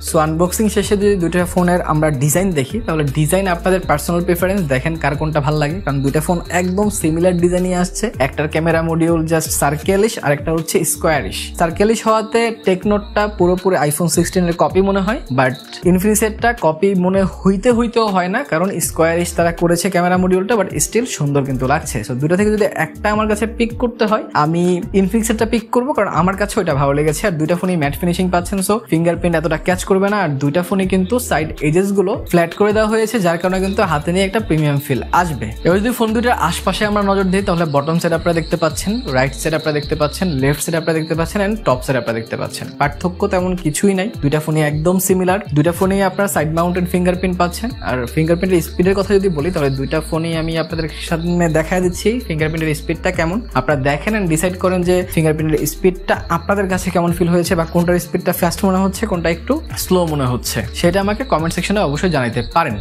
So unboxing শেষে যদি দুইটা ফোনের আমরা ডিজাইন দেখি, তাহলে ডিজাইন আপনাদের পার্সোনাল প্রেফারেন্স, দেখেন কার কোনটা ভালো লাগে, কারণ দুইটা ফোন একদম সিমিলার ডিজাইনই আসছে। একটার ক্যামেরা মডিউল জাস্ট সার্কেলিশ আর একটা হচ্ছে স্কোয়ারিশ। সার্কেলিশ হওয়াতে টেকনোটা পুরোপুরি আইফোন 16 এর কপি মনে হয়, বাট ইনফিনিক্সেরটা কপি মনে হইতেও হয় না, কারণ স্কোয়ারিশ তারা করেছে ক্যামেরা মডিউলটা, বাট স্টিল সুন্দর কিন্তু লাগছে। সো দুইটা থেকে যদি একটা আমার কাছে পিক করতে হয়, আমি ইনফিনিক্সেরটা পিক করবো, কারণ আমার কাছে ওইটা ভালো লেগেছে। আর দুইটা ফোনই ম্যাট ফিনিশিং পাচ্ছেন, সো ফিঙ্গারপ্রিন্ট এতটা ক্যাচ করবে না। আর দুইটা ফোনই কিন্তু সাইড এজেস গুলো ফ্ল্যাট করে দেওয়া হয়েছে, যার কারণে কিন্তু হাতে নিয়ে একটা প্রিমিয়াম ফিল আসবে। এবার যদি ফোন দুইটার আশপাশে আমরা নজর দিই, তাহলে বটম সেট আপনারা দেখতে পাচ্ছেন, রাইট সেট আপনারা দেখতে পাচ্ছেন, লেফট সেট আপনারা দেখতে পাচ্ছেন, এন্ড টপ সেট আপনারা দেখতে পাচ্ছেন। পার্থক্য তেমন কিছুই নাই, দুইটা ফোনই একদম সিমিলার। দুইটা ফোনই আপনারা সাইড মাউন্টেড ফিঙ্গারপ্রিন্ট পাচ্ছেন। আর ফিঙ্গারপ্রিন্টের স্পিডের কথা যদি বলি, তাহলে দুইটা ফোনই আমি আপনাদের সামনে দেখা দিচ্ছি ফিঙ্গারপ্রিন্টের স্পিডটা কেমন। আপনারা দেখেন এন্ড ডিসাইড করেন যে ফিঙ্গারপ্রিন্টের স্পিডটা আপনাদের কাছে কেমন ফিল হয়েছে, বা কোনটার স্পিডটা ফাস্ট মনে হচ্ছে, কোনটা একটু স্লো মনে হচ্ছে, সেটা আমাকে কমেন্ট সেকশনে অবশ্যই জানাতে পারেন।